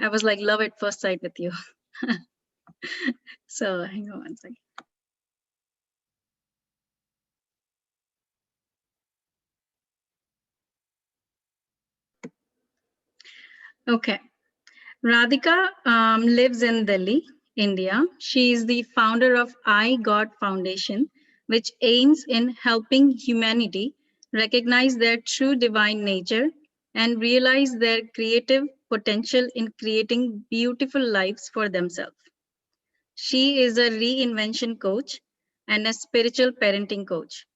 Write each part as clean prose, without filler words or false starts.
I was like love at first sight with you. So hang on one second. Okay. Radhika lives in Delhi, India. She is the founder of I God Foundation, which aims in helping humanity recognize their true divine nature and realize their creative potential in creating beautiful lives for themselves. She is a reinvention coach and a spiritual parenting coach.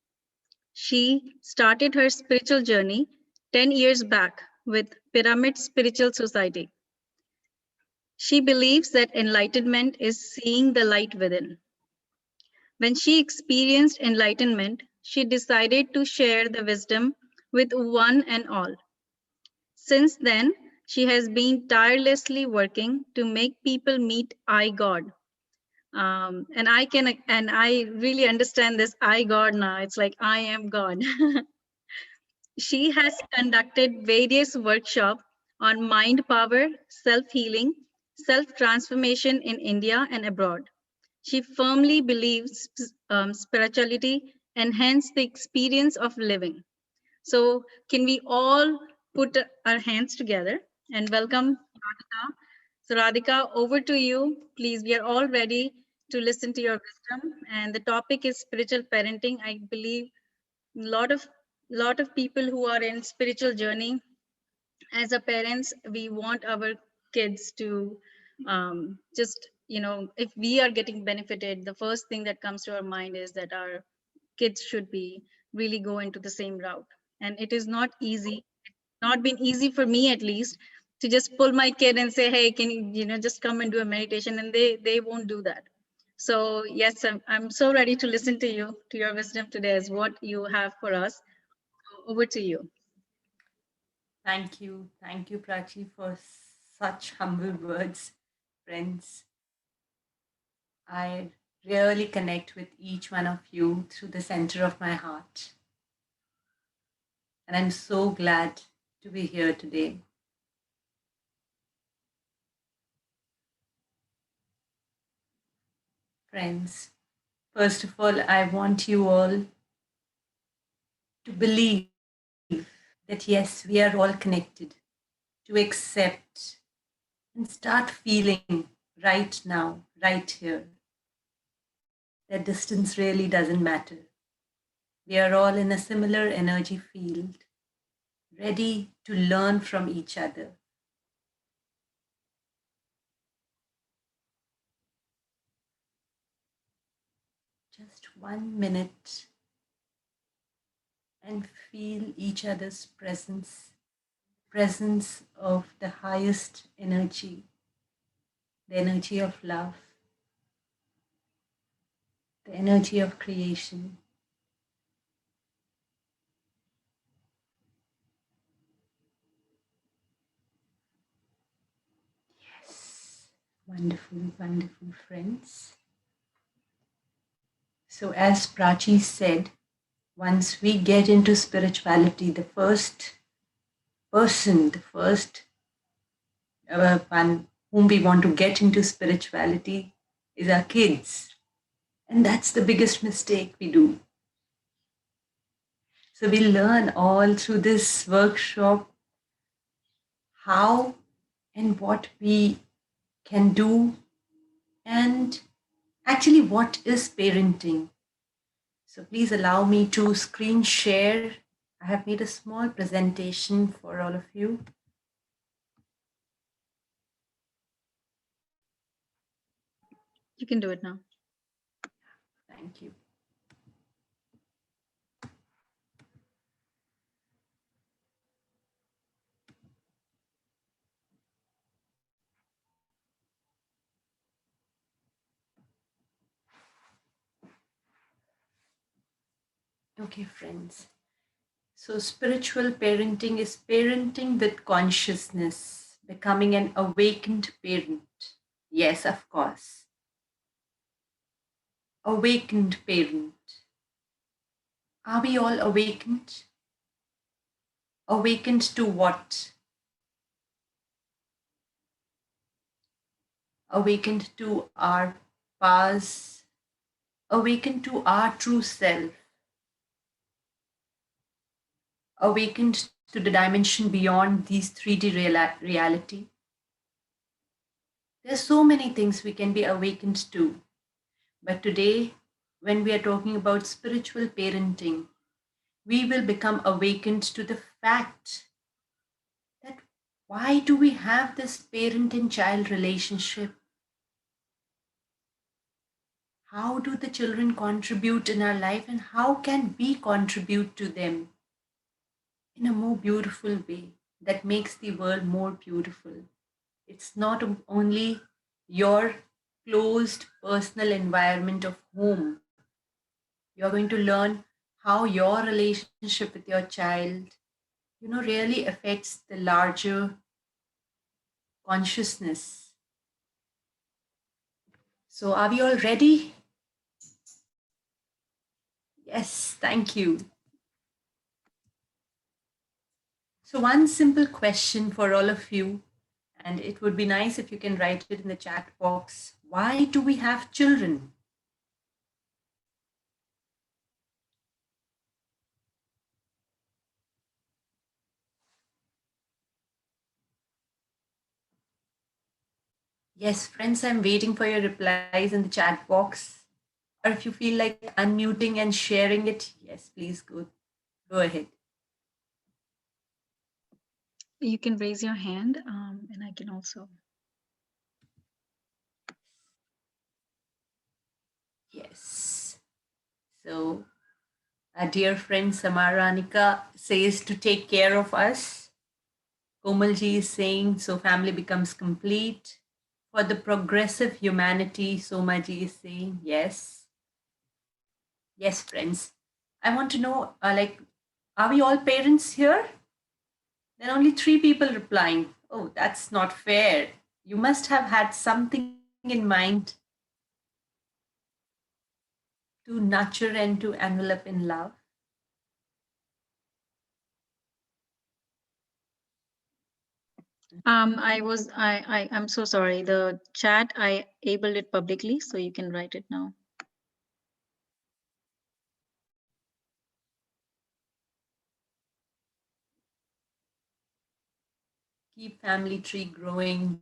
She started her spiritual journey 10 years back with Pyramid Spiritual Society. She believes that enlightenment is seeing the light within. When she experienced enlightenment, she decided to share the wisdom with one and all. Since then, she has been tirelessly working to make people meet I God. And I really understand this I God now. It's like I am God. She has conducted various workshops on mind power, self healing, self transformation in India and abroad. She firmly believes spirituality enhances the experience of living. So, can we all put our hands together and welcome Radhika? So, Radhika, over to you. Please, we are all ready to listen to your wisdom. And the topic is spiritual parenting. I believe a lot of people who are in spiritual journey, as a parents we want our kids to just if we are getting benefited, the first thing that comes to our mind is that our kids should be really go into the same route. And it is not easy, not been easy for me at least, to just pull my kid and say, hey, can you just come and do a meditation, and they won't do that. So yes, I'm so ready to listen to you, to your wisdom today, as what you have for us. Over to you. Thank you. Thank you, Prachi, for such humble words, friends. I really connect with each one of you through the center of my heart. And I'm so glad to be here today. Friends, first of all, I want you all to believe that yes, we are all connected, to accept and start feeling right now, right here, that distance really doesn't matter. We are all in a similar energy field, ready to learn from each other. Just 1 minute and feel each other's presence of the highest energy, the energy of love, the energy of creation. Yes, wonderful, wonderful friends. So, as Prachi said, once we get into spirituality, the first person, the first one whom we want to get into spirituality is our kids. And that's the biggest mistake we do. So we learn all through this workshop how and what we can do, and actually what is parenting. So please allow me to screen share. I have made a small presentation for all of you. You can do it now. Thank you. Okay, friends. So, spiritual parenting is parenting with consciousness, becoming an awakened parent. Yes, of course. Awakened parent. Are we all awakened? Awakened to what? awakened to our powers, awakened to our true self, awakened to the dimension beyond these 3D reality. There's so many things we can be awakened to. But today, when we are talking about spiritual parenting, we will become awakened to the fact that why do we have this parent and child relationship? How do the children contribute in our life, and how can we contribute to them in a more beautiful way that makes the world more beautiful? It's not only your closed personal environment of home. You're going to learn how your relationship with your child, really affects the larger consciousness. So, are we all ready? Yes, thank you. So, one simple question for all of you, and it would be nice if you can write it in the chat box. Why do we have children? Yes, friends, I'm waiting for your replies in the chat box. Or if you feel like unmuting and sharing it, yes, please go ahead. You can raise your hand, and I can also. Yes. So, our dear friend Samaranika says to take care of us. Komalji is saying, so family becomes complete. For the progressive humanity, Somaji is saying, yes. Yes, friends. I want to know, are we all parents here? Then only 3 people replying. Oh, that's not fair. You must have had something in mind to nurture and to envelop in love. I'm so sorry. The chat, I enabled it publicly, so you can write it now. Keep family tree growing.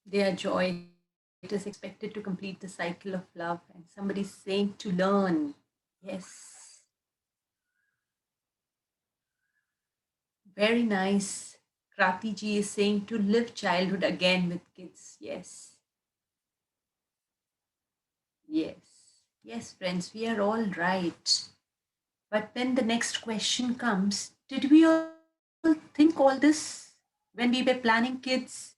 Their joy, it is expected to complete the cycle of love. And somebody's saying to learn. Yes. Very nice. Krati ji is saying to live childhood again with kids. Yes. Yes. Yes, friends, we are all right. But then the next question comes, did we all think all this when we were planning kids?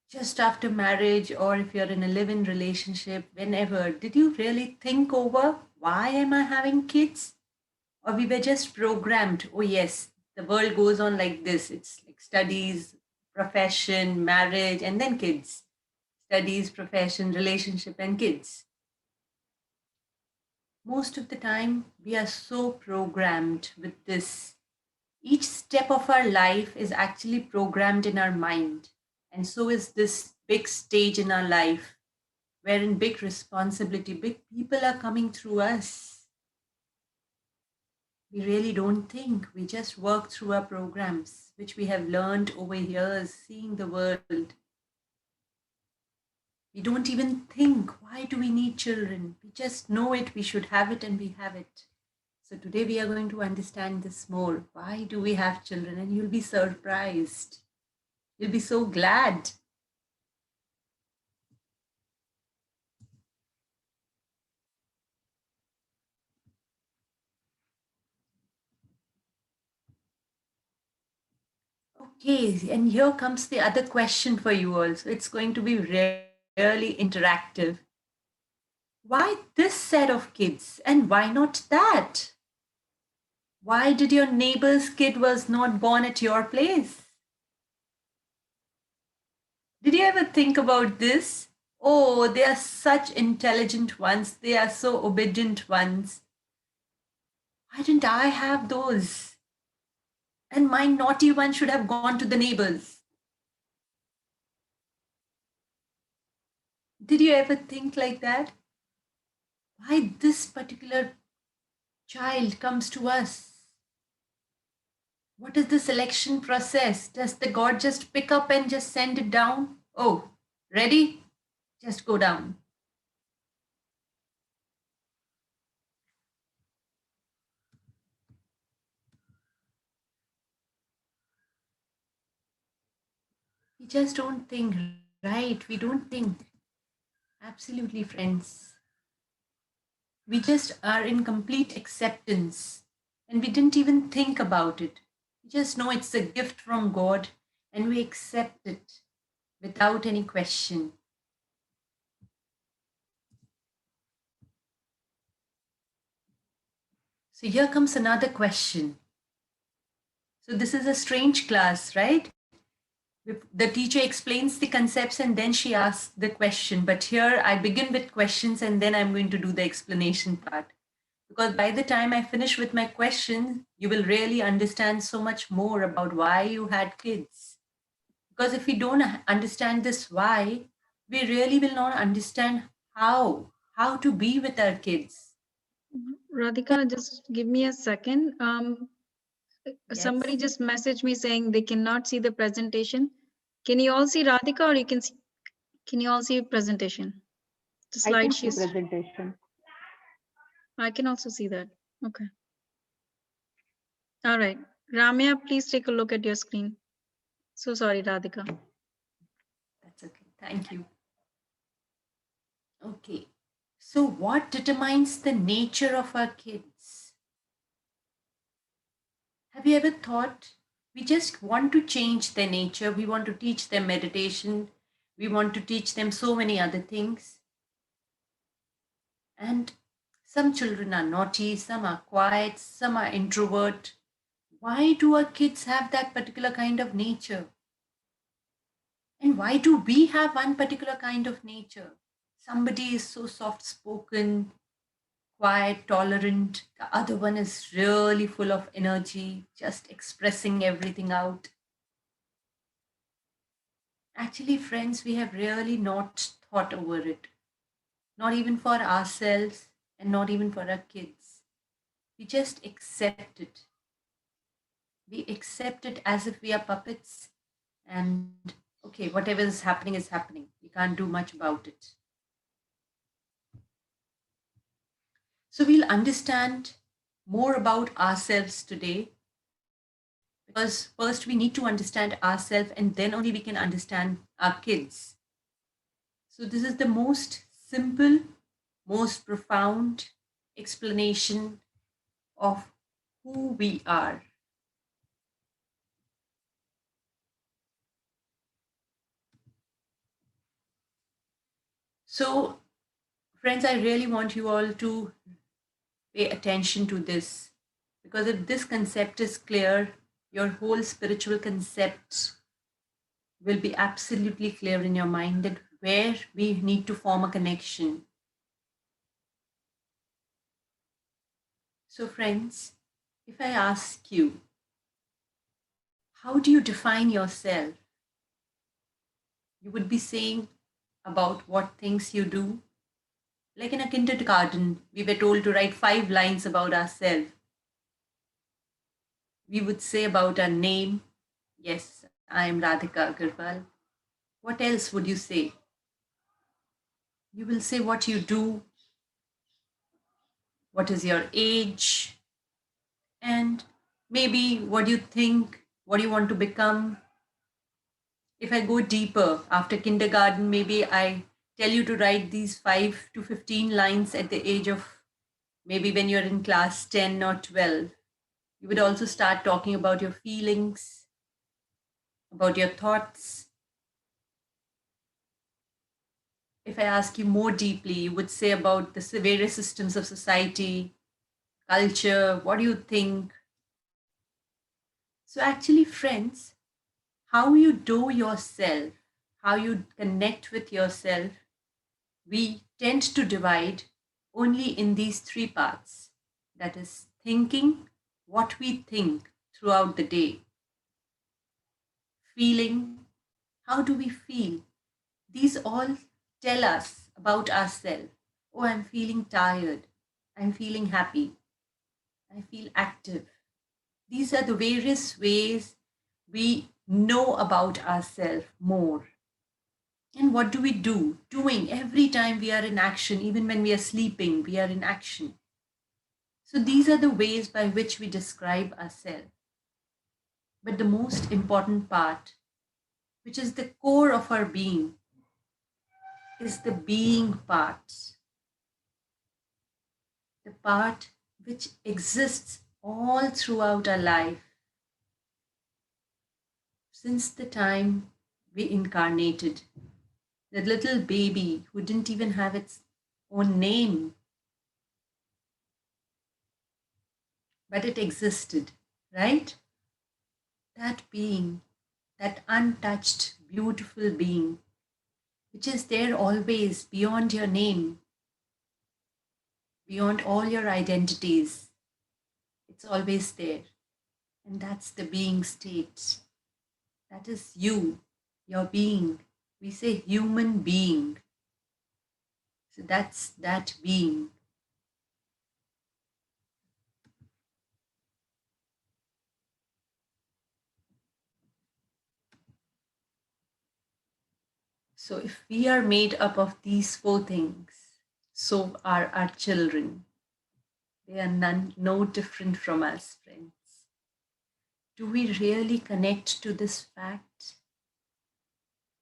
Just after marriage, or if you're in a live in relationship, whenever, did you really think over why am I having kids? Or we were just programmed, oh, yes, the world goes on like this. It's like studies, profession, marriage, and then kids. Studies, profession, relationship, and kids. Most of the time, we are so programmed with this. Each step of our life is actually programmed in our mind. And so is this big stage in our life, wherein big responsibility, big people are coming through us. We really don't think. We just work through our programs, which we have learned over years, seeing the world. We don't even think, why do we need children? We just know it, we should have it, and we have it. So today we are going to understand this more. Why do we have children? And you'll be surprised. You'll be so glad. Okay, and here comes the other question for you also. It's going to be really interactive. Why this set of kids and why not that? Why did your neighbor's kid was not born at your place? Did you ever think about this? Oh, they are such intelligent ones. They are so obedient ones. Why didn't I have those? And my naughty one should have gone to the neighbors. Did you ever think like that? Why this particular child comes to us? What is the selection process? Does the God just pick up and just send it down? Oh, ready? Just go down. We just don't think, right? We don't think. Absolutely, friends. We just are in complete acceptance and we didn't even think about it. We just know it's a gift from God and we accept it without any question. So here comes another question. So this is a strange class, right? The teacher explains the concepts and then she asks the question. But here I begin with questions and then I'm going to do the explanation part. Because by the time I finish with my questions, you will really understand so much more about why you had kids. Because if we don't understand this why, we really will not understand how to be with our kids. Radhika, just give me a second. Somebody Yes, just messaged me saying they cannot see the presentation. Can you all see Radhika, or can you all see presentation? The I slide can see she's. presentation. I can also see that. Okay. All right. Ramya, please take a look at your screen. So sorry, Radhika. that's okay. Thank you. Okay. So, what determines the nature of our kids? Have you ever thought we just want to change their nature? We want to teach them meditation. We want to teach them so many other things. And some children are naughty, some are quiet, some are introvert. Why do our kids have that particular kind of nature? And why do we have one particular kind of nature? Somebody is so soft spoken, quiet, tolerant. The other one is really full of energy, just expressing everything out. Actually, friends, we have really not thought over it, not even for ourselves and not even for our kids. We just accept it. We accept it as if we are puppets and okay, whatever is happening is happening. We can't do much about it. So we'll understand more about ourselves today because first we need to understand ourselves and then only we can understand our kids. So this is the most simple, most profound explanation of who we are. So, friends, I really want you all to pay attention to this because if this concept is clear, your whole spiritual concept will be absolutely clear in your mind that where we need to form a connection. So, friends, if I ask you, how do you define yourself? You would be saying about what things you do. Like in a kindergarten, we were told to write 5 lines about ourselves. We would say about our name. Yes, I am Radhika Agrawal. What else would you say? You will say what you do, what is your age, and maybe what you think, what you want to become. If I go deeper after kindergarten, maybe I tell you to write these 5 to 15 lines at the age of maybe when you're in class 10 or 12. You would also start talking about your feelings, about your thoughts. If I ask you more deeply, you would say about the various systems of society, culture, what do you think? So, actually, friends, how you do yourself, how you connect with yourself, we tend to divide only in these 3 parts. That is thinking, what we think throughout the day. Feeling, how do we feel? These all tell us about ourselves. Oh, I'm feeling tired. I'm feeling happy. I feel active. These are the various ways we know about ourselves more. And what do we do? Doing every time we are in action, even when we are sleeping, we are in action. So these are the ways by which we describe ourselves. But the most important part, which is the core of our being, is the being part. The part which exists all throughout our life since the time we incarnated. The little baby who didn't even have its own name, but it existed, right? That being, that untouched, beautiful being, which is there always beyond your name, beyond all your identities. It's always there. And that's the being state. That is you, your being. We say human being. So that's that being. So if we are made up of these four things, so are our children. They are no different from us, friends. Do we really connect to this fact?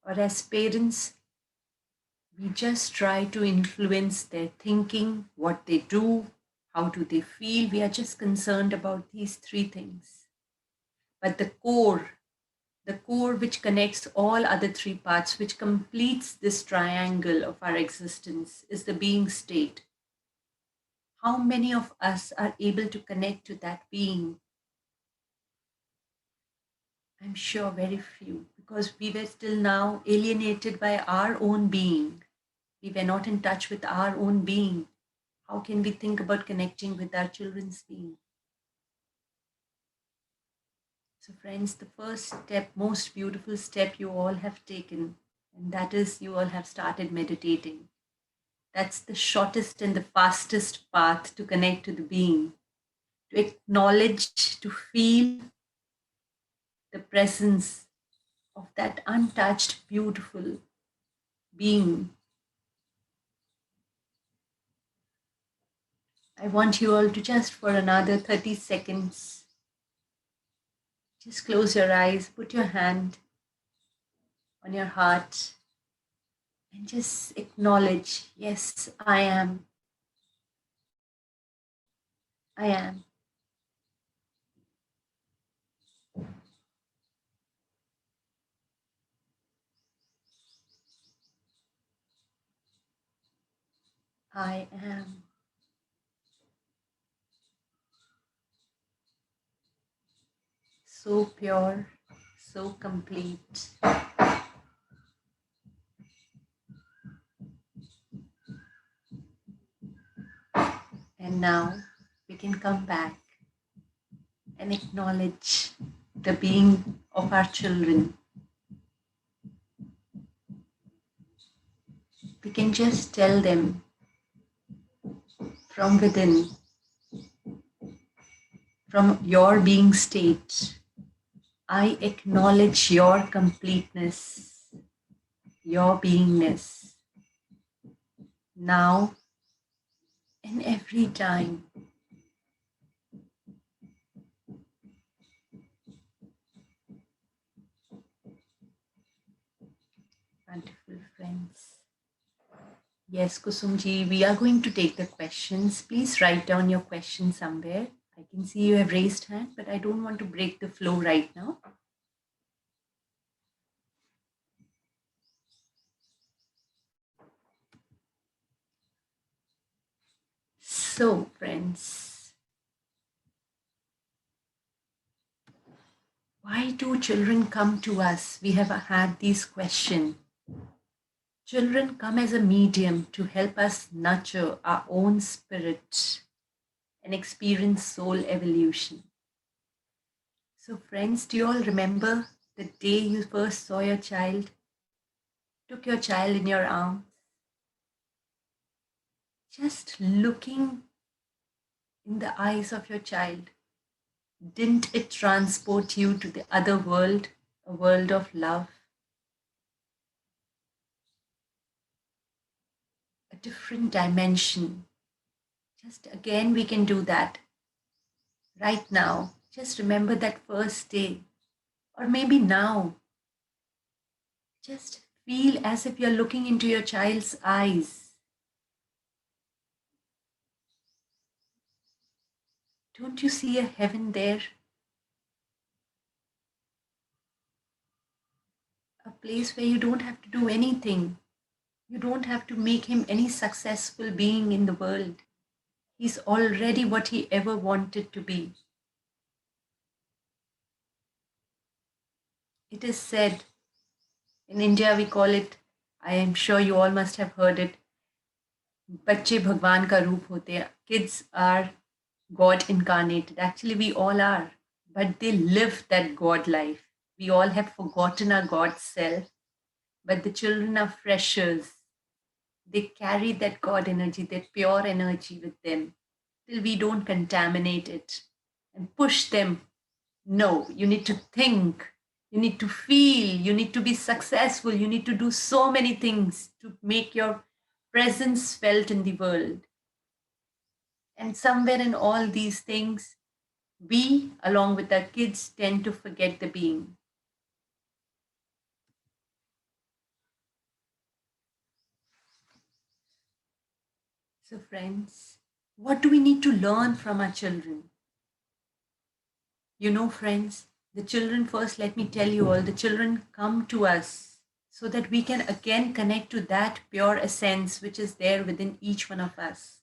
Or as parents, we just try to influence their thinking, what they do, how do they feel. We are just concerned about these three things. But the core which connects all other three parts, which completes this triangle of our existence, is the being state. How many of us are able to connect to that being? I'm sure very few, because we were still now alienated by our own being. We were not in touch with our own being. How can we think about connecting with our children's being? So, friends, the first step, most beautiful step you all have taken, and that is you all have started meditating. That's the shortest and the fastest path to connect to the being, to acknowledge, to feel the presence of that untouched, beautiful being. I want you all to just for another 30 seconds, just close your eyes, put your hand on your heart, and just acknowledge, yes, I am. I am. I am. So pure, so complete. And now we can come back and acknowledge the being of our children. We can just tell them from within, from your being state, I acknowledge your completeness, your beingness, now and every time. Wonderful, friends. Yes, Kusumji, we are going to take the questions. Please write down your question somewhere. I can see you have raised hand, but I don't want to break the flow right now. So, friends, why do children come to us? We have had these questions. Children come as a medium to help us nurture our own spirit and experience soul evolution. So, friends, do you all remember the day you first saw your child? Took your child in your arms? Just looking in the eyes of your child, didn't it transport you to the other world, a world of love, a different dimension? Just again, we can do that right now. Just remember that first day, or maybe now. Just feel as if you're looking into your child's eyes. Don't you see a heaven there? A place where you don't have to do anything. You don't have to make him any successful being in the world. He's already what he ever wanted to be. It is said, in India we call it, I am sure you all must have heard it, बच्चे भगवान का रूप होते हैं. Kids are God incarnated. Actually, we all are. But they live that God life. We all have forgotten our God self. But the children are freshers. They carry that God energy, that pure energy with them till we don't contaminate it and push them. No, you need to think, you need to feel, you need to be successful, you need to do so many things to make your presence felt in the world. And somewhere in all these things, we, along with our kids, tend to forget the being. So, friends, what do we need to learn from our children? You know, friends, the children first, let me tell you all, the children come to us so that we can again connect to that pure essence which is there within each one of us.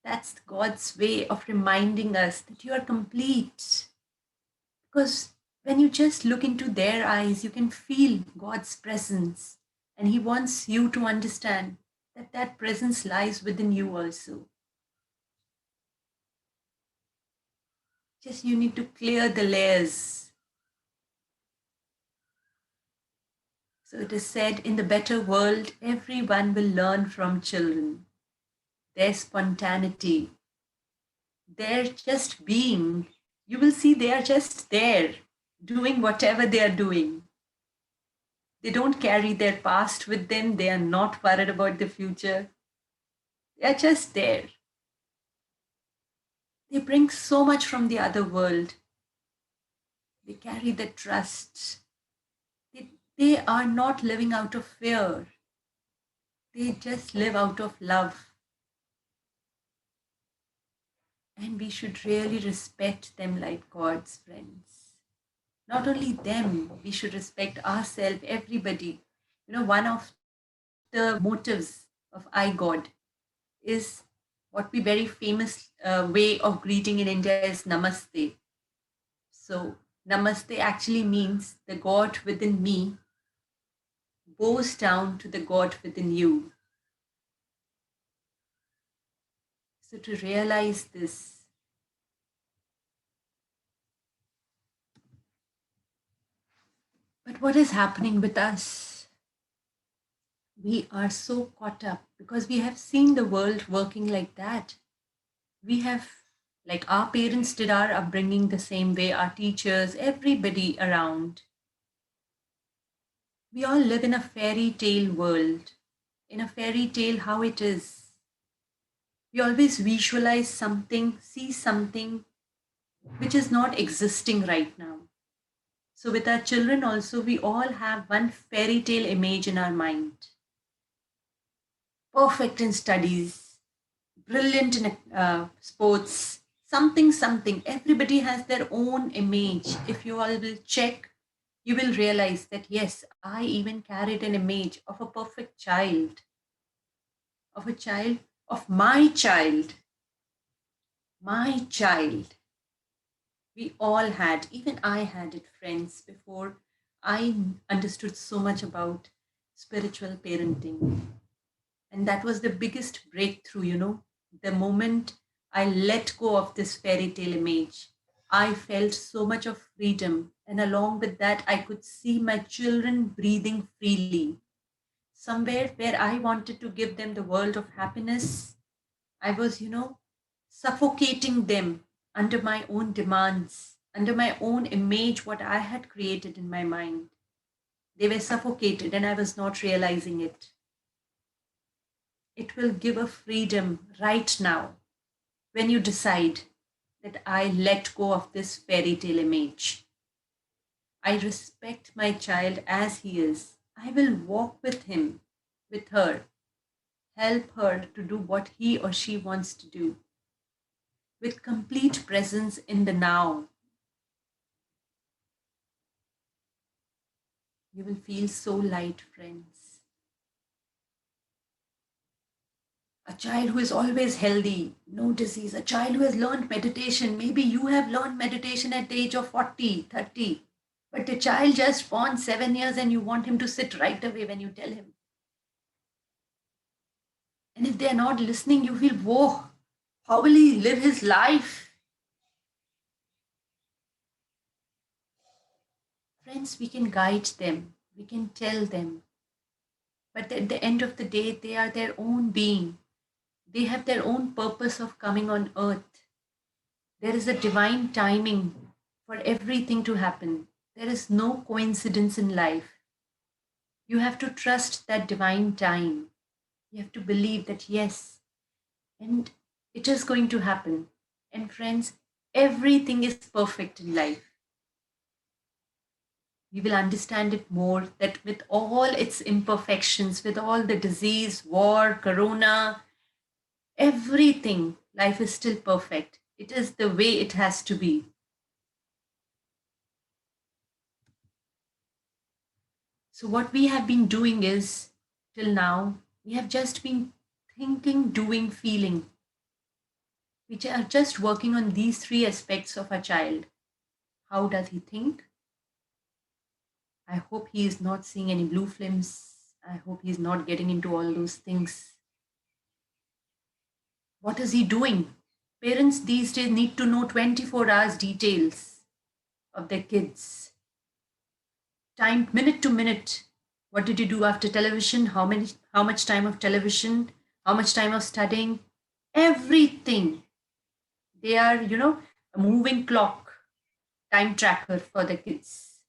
That's God's way of reminding us that you are complete. Because when you just look into their eyes, you can feel God's presence. And He wants you to understand that that presence lies within you also. Just you need to clear the layers. So it is said, in the better world, everyone will learn from children. Their spontaneity, their just being. You will see they are just there, doing whatever they are doing. They don't carry their past with them. They are not worried about the future. They are just there. They bring so much from the other world. They carry the trust. They are not living out of fear. They just live out of love. And we should really respect them like God's friends. Not only them, we should respect ourselves, everybody. You know, one of the motives of I God is what we very famous way of greeting in India is Namaste. So, Namaste actually means the God within me bows down to the God within you. So, to realize this, but what is happening with us? We are so caught up because we have seen the world working like that. We have, like our parents did our upbringing the same way, our teachers, everybody around. We all live in a fairy tale world. In a fairy tale, how it is. We always visualize something, see something which is not existing right now. So, with our children, also, we all have one fairy tale image in our mind. Perfect in studies, brilliant in sports, something, something. Everybody has their own image. If you all will check, you will realize that yes, I even carried an image of a perfect child, of a child, of my child. My child. We all had, even I had it, friends, before I understood so much about spiritual parenting. And that was the biggest breakthrough, you know, the moment I let go of this fairy tale image. I felt so much of freedom. And along with that, I could see my children breathing freely. Somewhere where I wanted to give them the world of happiness, I was, suffocating them under my own demands, under my own image, what I had created in my mind. They were suffocated and I was not realizing it. It will give a freedom right now when you decide that I let go of this fairy tale image. I respect my child as he is. I will walk with him, with her, help her to do what he or she wants to do with complete presence in the now. You will feel so light, friends. A child who is always healthy, no disease, a child who has learned meditation. Maybe you have learned meditation at the age of 40, 30, but the child just born 7 years and you want him to sit right away when you tell him. And if they're not listening, you feel, whoa, how will he live his life? Friends, we can guide them, we can tell them. But at the end of the day, they are their own being. They have their own purpose of coming on earth. There is a divine timing for everything to happen. There is no coincidence in life. You have to trust that divine time. You have to believe that, yes, and it is going to happen. And friends, everything is perfect in life. We will understand it more that with all its imperfections, with all the disease, war, corona, everything, life is still perfect. It is the way it has to be. So, what we have been doing is, till now, we have just been thinking, doing, feeling. We are just working on these three aspects of a child. How does he think? I hope he is not seeing any blue films. I hope he's not getting into all those things. What is he doing? Parents these days need to know 24 hours details of their kids. Time, minute to minute. What did you do after television? How much time of television? How much time of studying? Everything. They are, a moving clock, time tracker for the kids.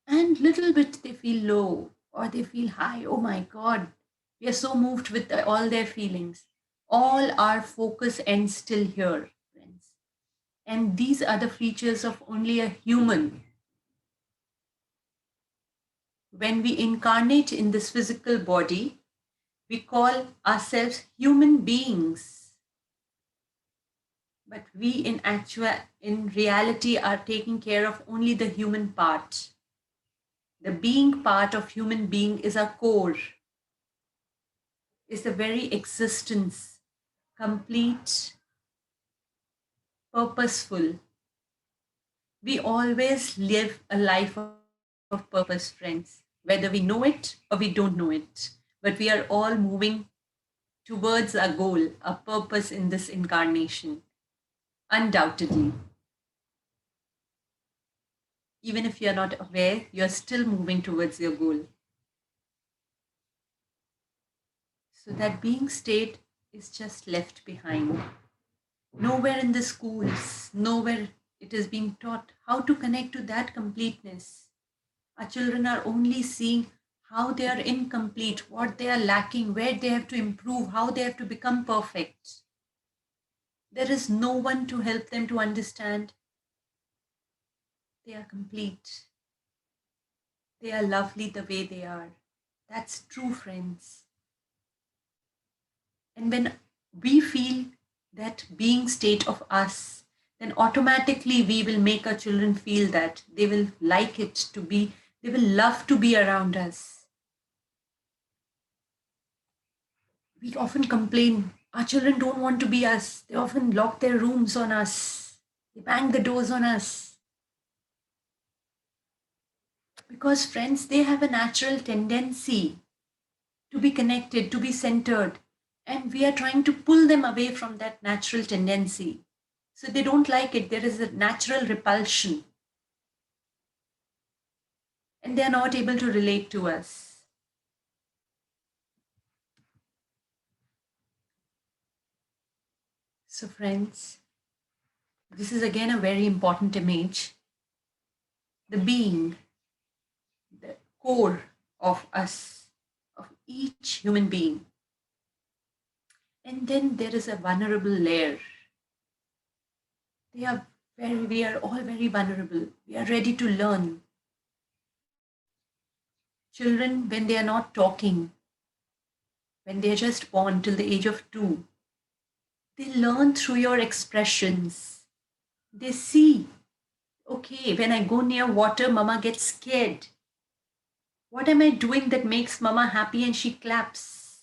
And little bit they feel low or they feel high. Oh my God. We are so moved with all their feelings. All our focus ends still here, friends. And these are the features of only a human. When we incarnate in this physical body, we call ourselves human beings. But we in reality are taking care of only the human part. The being part of human being is our core, is the very existence, complete, purposeful. We always live a life of purpose, friends, whether we know it or we don't know it. But we are all moving towards a goal, a purpose in this incarnation, undoubtedly. Even if you are not aware, you are still moving towards your goal. So that being state is just left behind. Nowhere in the schools, nowhere it is being taught how to connect to that completeness. Our children are only seeing how they are incomplete, what they are lacking, where they have to improve, how they have to become perfect. There is no one to help them to understand they are complete. They are lovely the way they are. That's true, friends. And when we feel that being state of us, then automatically we will make our children feel that they will like it to be, they will love to be around us. We often complain, our children don't want to be us. They often lock their rooms on us, they bang the doors on us. Because, friends, they have a natural tendency to be connected, to be centered, and we are trying to pull them away from that natural tendency. So they don't like it. There is a natural repulsion. And they are not able to relate to us. So, friends, this is again a very important image. The being, the core of us, of each human being. And then there is a vulnerable layer. We are all very vulnerable. We are ready to learn. Children, when they are not talking, when they are just born till the age of 2, they learn through your expressions. They see, okay, when I go near water, mama gets scared. What am I doing that makes mama happy and she claps?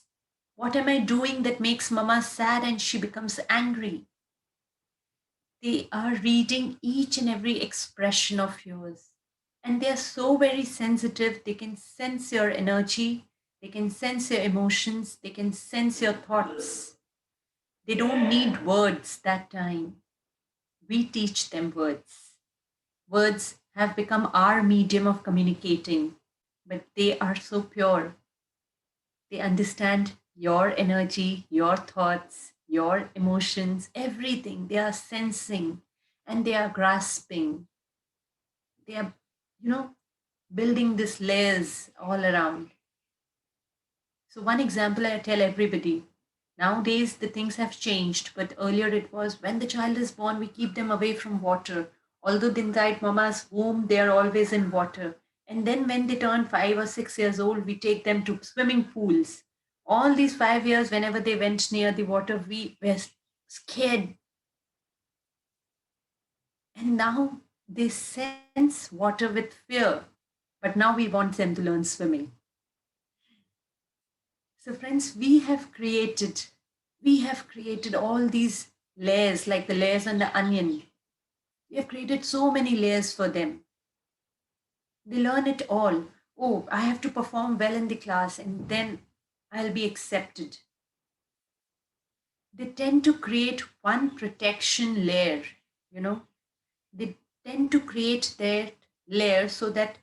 What am I doing that makes mama sad and she becomes angry? They are reading each and every expression of yours. And they are so very sensitive. They can sense your energy, they can sense your emotions, they can sense your thoughts. They don't need words that time. We teach them words. Words have become our medium of communicating, but they are so pure. They understand your energy, your thoughts, your emotions, everything. They are sensing and they are grasping. They are, you know, building these layers all around. So, one example I tell everybody, nowadays the things have changed, but earlier it was when the child is born, we keep them away from water. Although inside mama's womb, they are always in water. And then when they turn 5 or 6 years old, we take them to swimming pools. All these 5 years, whenever they went near the water, we were scared. And now they sense water with fear. But now we want them to learn swimming. So, friends, we have created all these layers, like the layers on the onion. We have created so many layers for them. They learn it all. Oh, I have to perform well in the class and then I'll be accepted. They tend to create one protection layer, you know. They tend to create their layer so that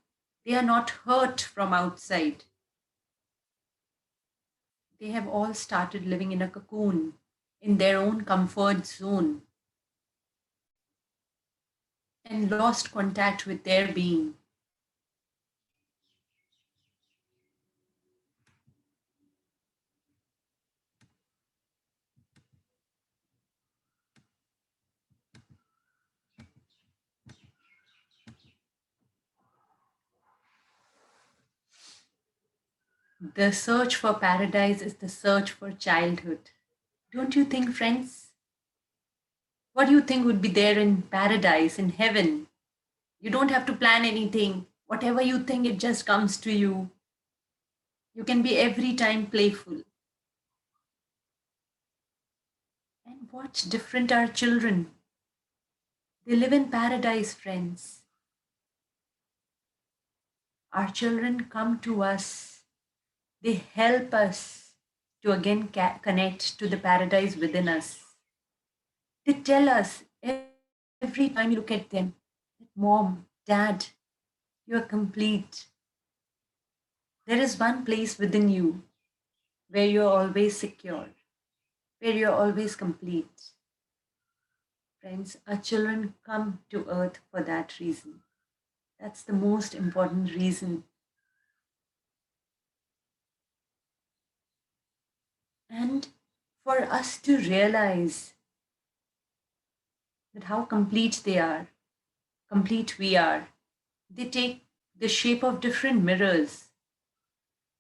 they are not hurt from outside. They have all started living in a cocoon, in their own comfort zone, and lost contact with their being. The search for paradise is the search for childhood. Don't you think, friends? What do you think would be there in paradise, in heaven? You don't have to plan anything. Whatever you think, it just comes to you. You can be every time playful. And what's different are children. They live in paradise, friends. Our children come to us. They help us to again connect to the paradise within us. They tell us every time you look at them, Mom, Dad, you are complete. There is one place within you where you are always secure, where you are always complete. Friends, our children come to earth for that reason. That's the most important reason. And for us to realize that how complete they are, complete we are, they take the shape of different mirrors.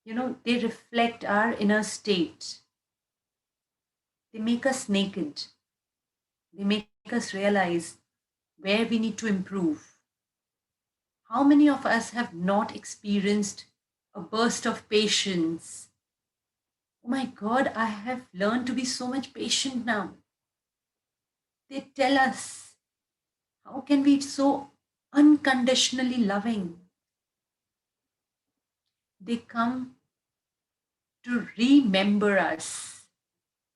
They reflect our inner state. They make us naked. They make us realize where we need to improve. How many of us have not experienced a burst of patience? Oh my God, I have learned to be so much patient now. They tell us, how can we be so unconditionally loving? They come to remember us,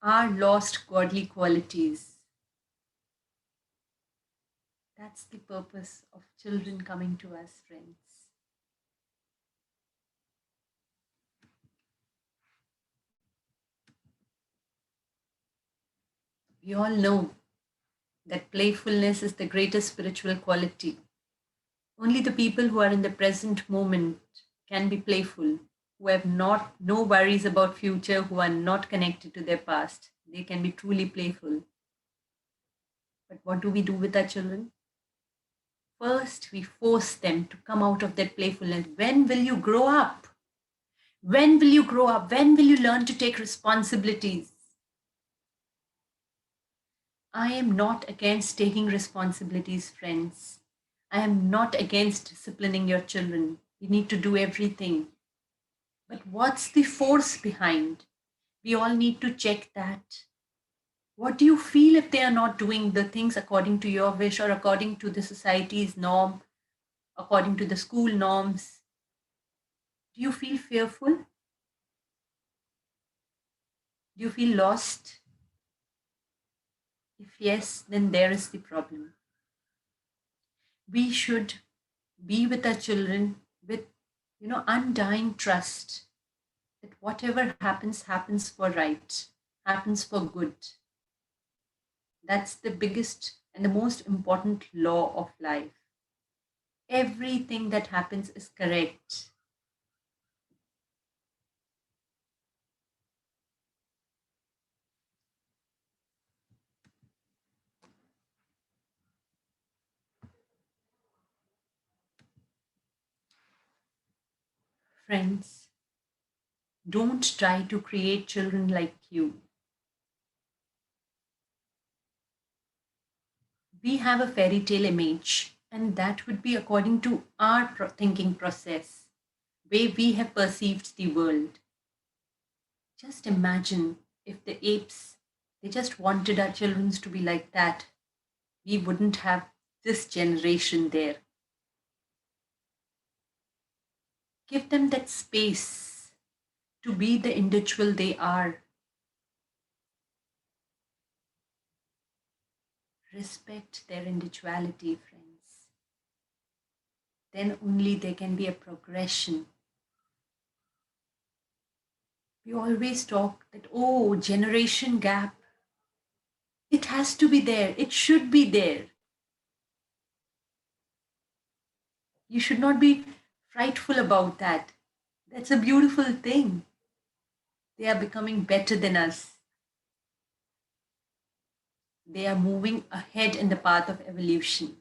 our lost godly qualities. That's the purpose of children coming to us, friends. We all know that playfulness is the greatest spiritual quality. Only the people who are in the present moment can be playful, who have not no worries about future, who are not connected to their past. They can be truly playful. But what do we do with our children? First, we force them to come out of that playfulness. When will you grow up? When will you grow up? When will you learn to take responsibilities? I am not against taking responsibilities, friends. I am not against disciplining your children. You need to do everything. But what's the force behind? We all need to check that. What do you feel if they are not doing the things according to your wish or according to the society's norm, according to the school norms? Do you feel fearful? Do you feel lost? If yes, then there is the problem. We should be with our children with, undying trust that whatever happens, happens for right, happens for good. That's the biggest and the most important law of life. Everything that happens is correct. Friends, don't try to create children like you. We have a fairy tale image, and that would be according to our thinking process, way we have perceived the world. Just imagine if the apes, they just wanted our children to be like that. We wouldn't have this generation there. Give them that space to be the individual they are. Respect their individuality, friends. Then only there can be a progression. We always talk that, oh, generation gap. It has to be there. It should be there. You should not be frightful about that. That's a beautiful thing. They are becoming better than us. They are moving ahead in the path of evolution.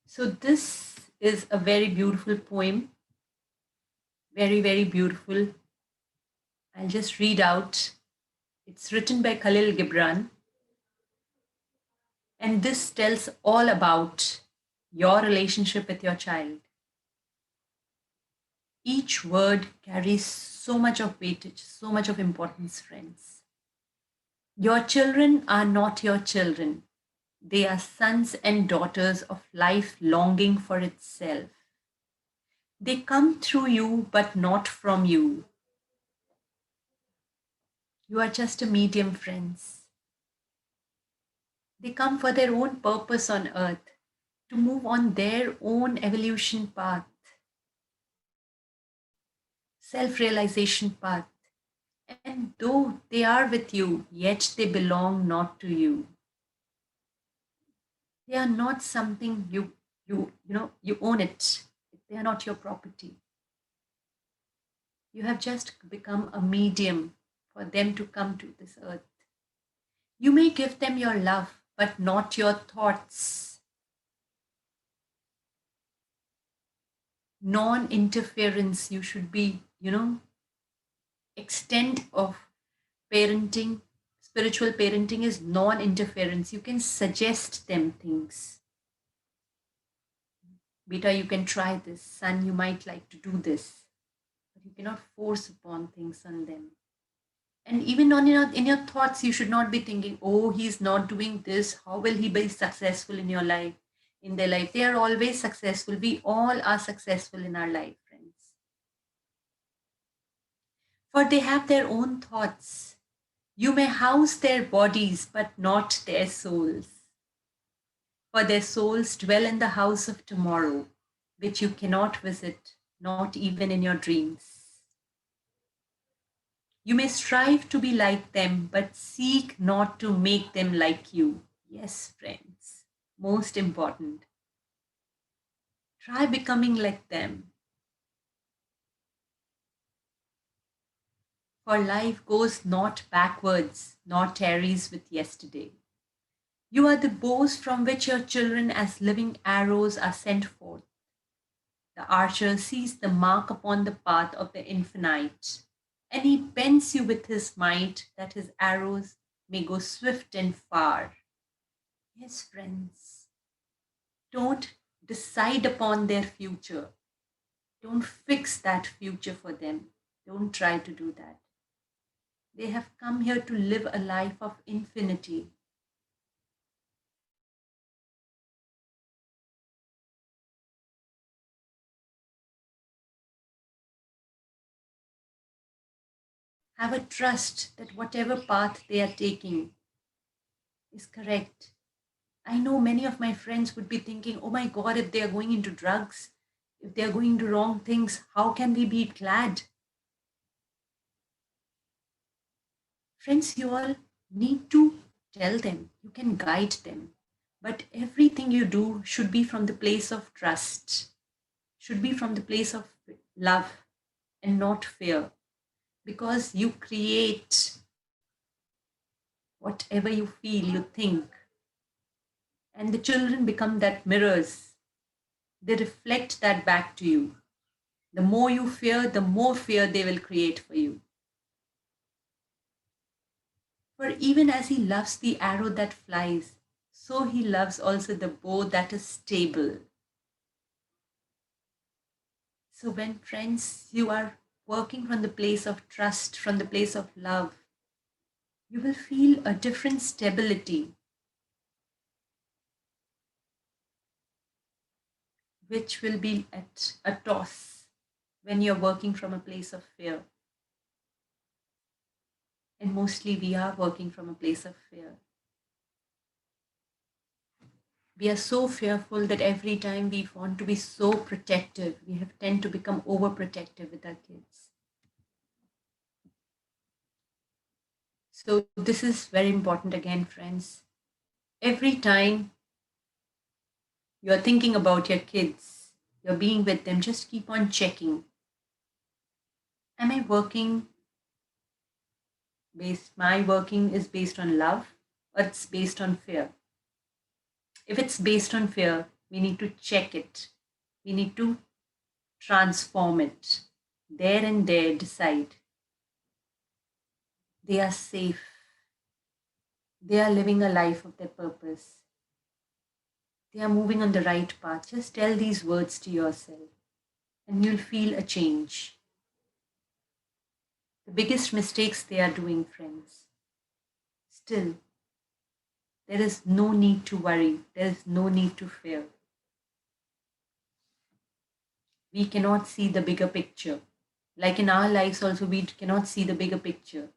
So, this is a very beautiful poem. Very, very beautiful. I'll just read out. It's written by Khalil Gibran. And this tells all about your relationship with your child. Each word carries so much of weightage, so much of importance, friends. Your children are not your children. They are sons and daughters of life longing for itself. They come through you, but not from you. You are just a medium, friends. They come for their own purpose on earth, to move on their own evolution path, self realization path. And though they are with you, yet they belong not to you. They are not something you own it. They are not your property. You have just become a medium for them to come to this earth. You may give them your love, but not your thoughts. Non interference, you should be, extent of parenting, spiritual parenting is non interference. You can suggest them things. Beta, you can try this. Son, you might like to do this. But you cannot force upon things on them. And even in your thoughts, you should not be thinking, oh, he's not doing this. How will he be successful in your life, in their life? They are always successful. We all are successful in our life, friends. For they have their own thoughts. You may house their bodies, but not their souls. For their souls dwell in the house of tomorrow, which you cannot visit, not even in your dreams. You may strive to be like them, but seek not to make them like you. Yes, friends, most important. Try becoming like them. For life goes not backwards, nor tarries with yesterday. You are the bows from which your children, as living arrows, are sent forth. The archer sees the mark upon the path of the infinite, and he bends you with his might that his arrows may go swift and far. Yes, friends, don't decide upon their future. Don't fix that future for them. Don't try to do that. They have come here to live a life of infinity. Have a trust that whatever path they are taking is correct. I know many of my friends would be thinking, oh my God, if they are going into drugs, if they are going to wrong things, how can we be glad? Friends, you all need to tell them, you can guide them. But everything you do should be from the place of trust, should be from the place of love and not fear. Because you create whatever you feel, you think. And the children become that mirrors. They reflect that back to you. The more you fear, the more fear they will create for you. For even as he loves the arrow that flies, so he loves also the bow that is stable. So when friends, you are working from the place of trust, from the place of love, you will feel a different stability, which will be at a toss when you're working from a place of fear. And mostly we are working from a place of fear. We are so fearful that every time we want to be so protective, we have tend to become overprotective with our kids. So this is very important again, friends. Every time you're thinking about your kids, you're being with them, just keep on checking. Am I working my working is based on love or it's based on fear? If it's based on fear, we need to check it. We need to transform it. There and there, decide. They are safe. They are living a life of their purpose. They are moving on the right path. Just tell these words to yourself and you'll feel a change. The biggest mistakes they are doing, friends. Still, there is no need to worry. There is no need to fear. We cannot see the bigger picture. Like in our lives, also, we cannot see the bigger picture.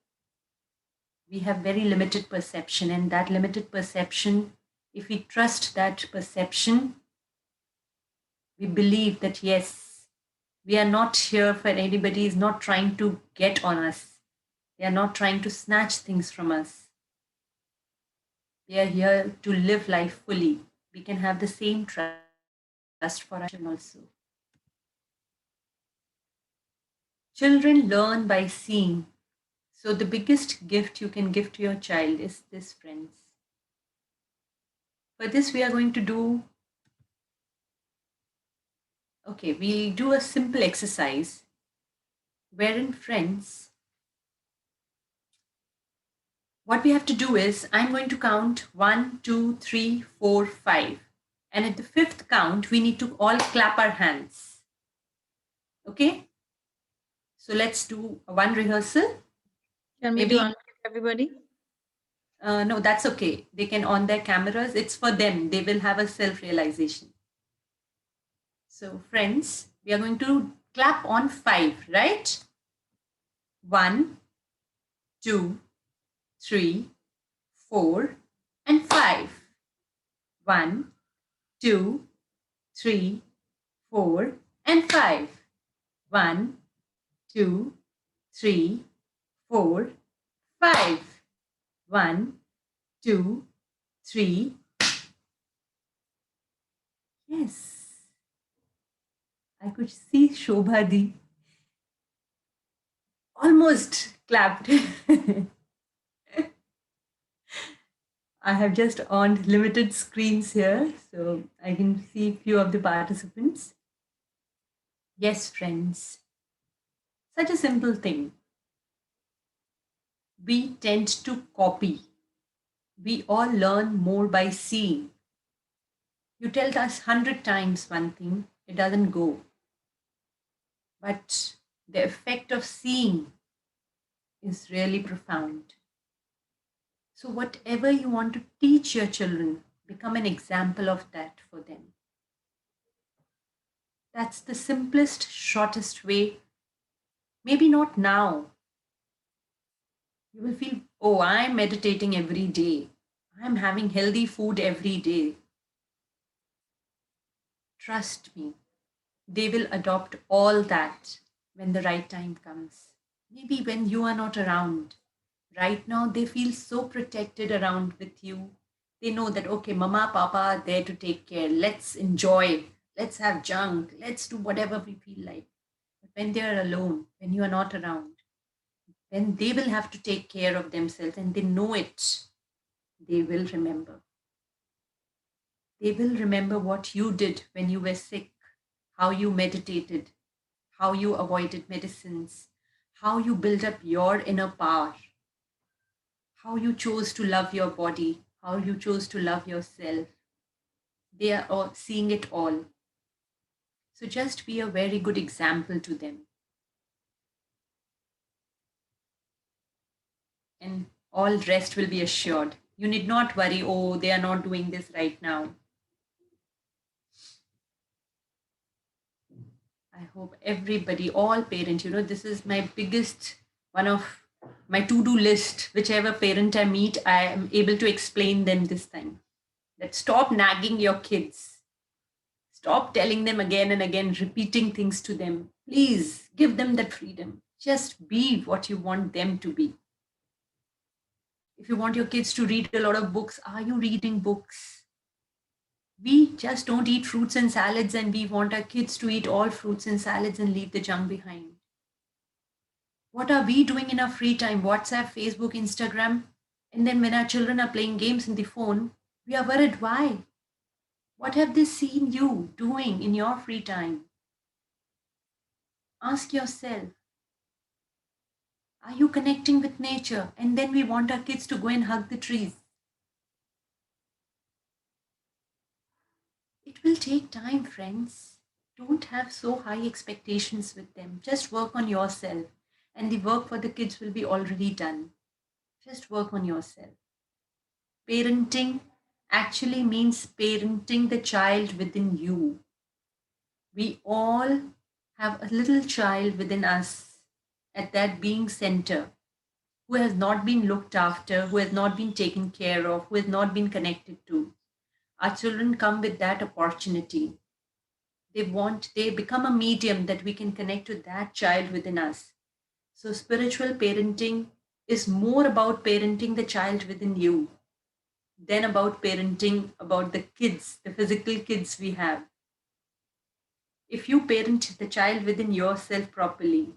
We have very limited perception, and that limited perception, if we trust that perception, we believe that yes, we are not here for anybody is not trying to get on us. They are not trying to snatch things from us. We are here to live life fully. We can have the same trust for our children also. Children learn by seeing. So the biggest gift you can give to your child is this, friends. For this, we are going to do, okay, we'll do a simple exercise wherein, friends, what we have to do is I'm going to count 1, 2, 3, 4, 5. And at the fifth count, we need to all clap our hands. Okay? So let's do one rehearsal. Can we do unmute everybody? No, that's okay. They can on their cameras. It's for them. They will have a self-realization. So friends, we are going to clap on 5, right? 1, 2, 3, 4, and 5. 1, 2, 3, 4, and 5. 1, 2, 3, 4, 5. 1, 2, 3. Yes, I could see Shobhadi almost clapped. I have just on limited screens here, so I can see few of the participants. Yes, friends, such a simple thing. We tend to copy. We all learn more by seeing. You tell us 100 times one thing, it doesn't go. But the effect of seeing is really profound. So, whatever you want to teach your children, become an example of that for them. That's the simplest, shortest way. Maybe not now. You will feel, oh, I'm meditating every day. I'm having healthy food every day. Trust me, they will adopt all that when the right time comes. Maybe when you are not around. Right now, they feel so protected around with you. They know that, okay, mama, papa are there to take care. Let's enjoy. Let's have junk. Let's do whatever we feel like. But when they are alone, when you are not around, then they will have to take care of themselves and they know it. They will remember. They will remember what you did when you were sick, how you meditated, how you avoided medicines, how you built up your inner power, how you chose to love your body, how you chose to love yourself. They are all seeing it all. So just be a very good example to them. And all rest will be assured. You need not worry, oh, they are not doing this right now. I hope everybody, all parents, this is my biggest one of my to-do list. Whichever parent I meet, I am able to explain them this time. That stop nagging your kids. Stop telling them again and again, repeating things to them. Please give them that freedom. Just be what you want them to be. If you want your kids to read a lot of books, are you reading books? We just don't eat fruits and salads, and we want our kids to eat all fruits and salads and leave the junk behind. What are we doing in our free time? WhatsApp, Facebook, Instagram. And then when our children are playing games in the phone, we are worried. Why? What have they seen you doing in your free time? Ask yourself, are you connecting with nature? And then we want our kids to go and hug the trees. It will take time, friends. Don't have so high expectations with them. Just work on yourself, and the work for the kids will be already done. Just work on yourself. Parenting actually means parenting the child within you. We all have a little child within us at that being center who has not been looked after, who has not been taken care of, who has not been connected to. Our children come with that opportunity. They become a medium that we can connect to that child within us. So, spiritual parenting is more about parenting the child within you than about parenting about the kids, the physical kids we have. If you parent the child within yourself properly,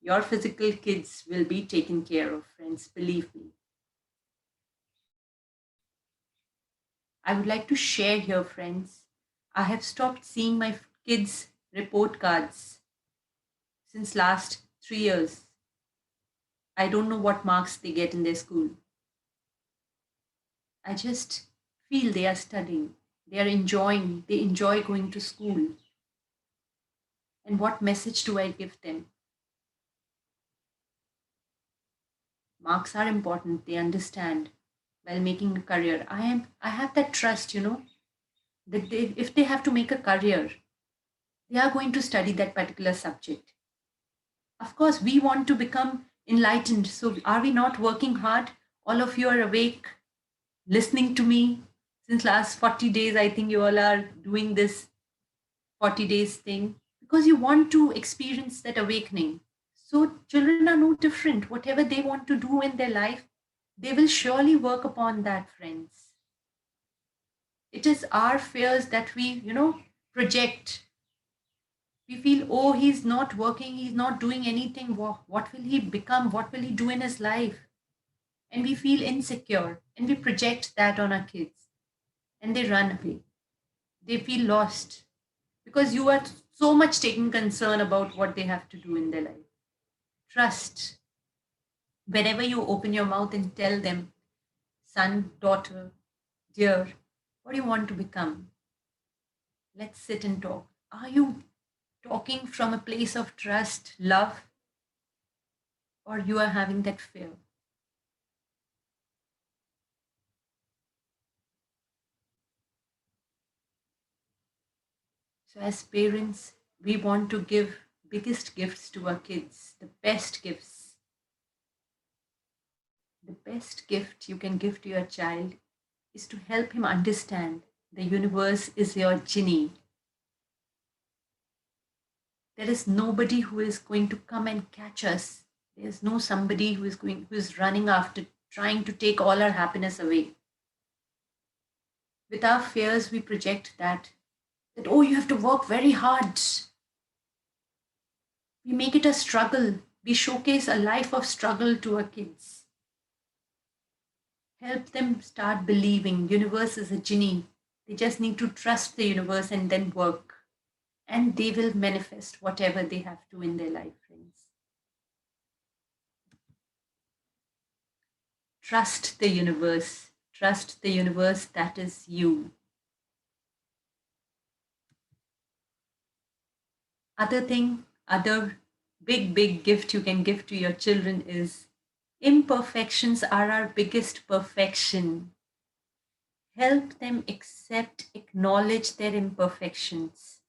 your physical kids will be taken care of, friends, believe me. I would like to share here, friends. I have stopped seeing my kids' report cards since last 3 years. I don't know what marks they get in their school. I just feel they are studying, they are enjoying, they enjoy going to school. And what message do I give them? Marks are important, they understand while making a career. I have that trust, that if they have to make a career, they are going to study that particular subject. Of course, we want to become enlightened. So are we not working hard? All of you are awake, listening to me. Since last 40 days, I think you all are doing this 40 days thing because you want to experience that awakening. So children are no different. Whatever they want to do in their life, they will surely work upon that, friends. It is our fears that we, project. We feel, oh, he's not working, he's not doing anything. What will he become? What will he do in his life? And we feel insecure and we project that on our kids and they run away. They feel lost because you are so much taking concern about what they have to do in their life. Trust. Whenever you open your mouth and tell them, son, daughter, dear, what do you want to become? Let's sit and talk. Are you talking from a place of trust, love, or you are having that fear? So as parents, we want to give biggest gifts to our kids, the best gifts. The best gift you can give to your child is to help him understand the universe is your genie. There is nobody who is going to come and catch us. There is no somebody who is running after trying to take all our happiness away. With our fears, we project that oh, you have to work very hard. We make it a struggle. We showcase a life of struggle to our kids. Help them start believing universe is a genie. They just need to trust the universe and then work. And they will manifest whatever they have to in their life, friends. Trust the universe. Trust the universe that is you. Other big gift you can give to your children is imperfections are our biggest perfection. Help them accept, acknowledge their imperfections.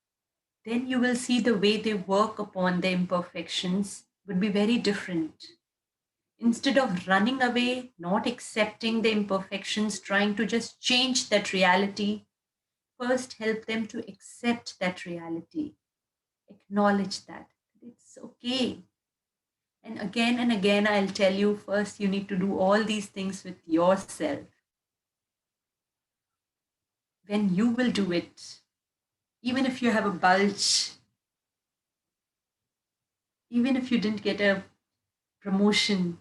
Then you will see the way they work upon their imperfections would be very different. Instead of running away, not accepting the imperfections, trying to just change that reality, first help them to accept that reality. Acknowledge that it's okay. And again, I'll tell you first, you need to do all these things with yourself. When you will do it, even if you have a bulge, even if you didn't get a promotion,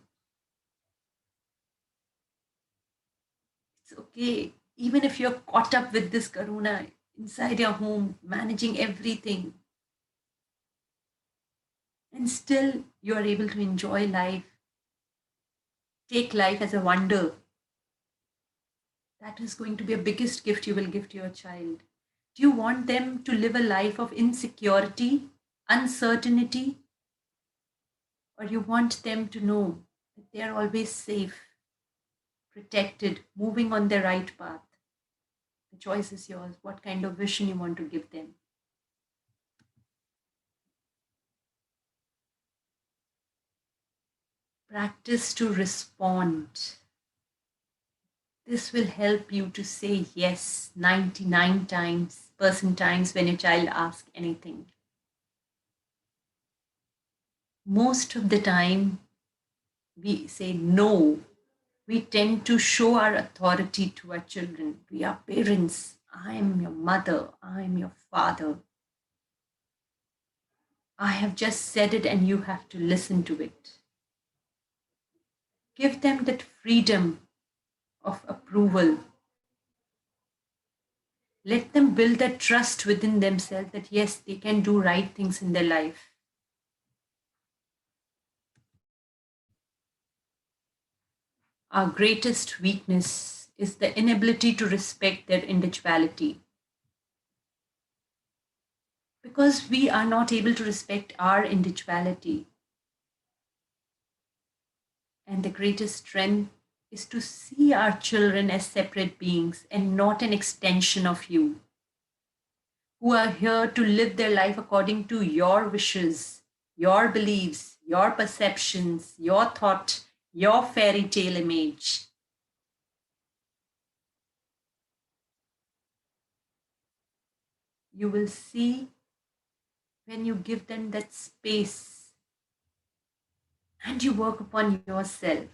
it's okay. Even if you're caught up with this corona inside your home, managing everything, and still you are able to enjoy life, take life as a wonder. That is going to be a biggest gift you will give to your child. Do you want them to live a life of insecurity, uncertainty? Or you want them to know that they are always safe, protected, moving on the right path? The choice is yours. What kind of vision you want to give them? Practice to respond. This will help you to say yes 99 times when your child asks anything. Most of the time, we say no. We tend to show our authority to our children. We are parents. I am your mother. I am your father. I have just said it and you have to listen to it. Give them that freedom of approval. Let them build that trust within themselves that yes, they can do right things in their life. Our greatest weakness is the inability to respect their individuality. Because we are not able to respect our individuality. And the greatest strength is to see our children as separate beings and not an extension of you, who are here to live their life according to your wishes, your beliefs, your perceptions, your thought, your fairy tale image. You will see when you give them that space and you work upon yourself,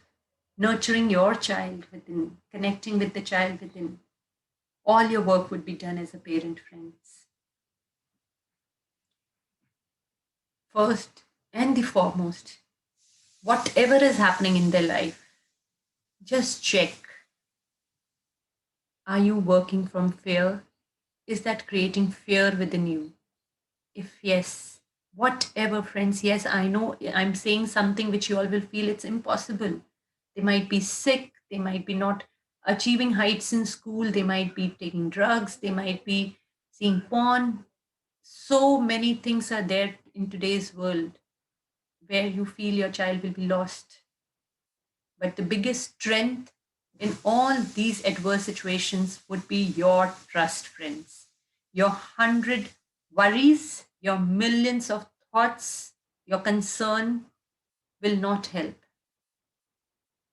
nurturing your child within, connecting with the child within. All your work would be done as a parent, friends. First and the foremost, whatever is happening in their life, just check. Are you working from fear? Is that creating fear within you? If yes, whatever, friends, yes, I know I'm saying something which you all will feel it's impossible. They might be sick, they might be not achieving heights in school, they might be taking drugs, they might be seeing porn. So many things are there in today's world where you feel your child will be lost. But the biggest strength in all these adverse situations would be your trust, friends. Your 100 worries, your millions of thoughts, your concern will not help.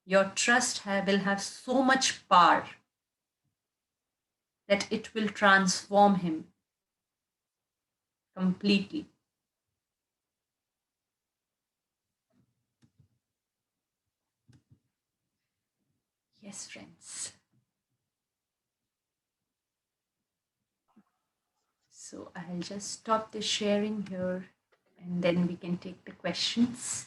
Your trust will have so much power that it will transform him completely. Yes, friends. So I'll just stop the sharing here and then we can take the questions.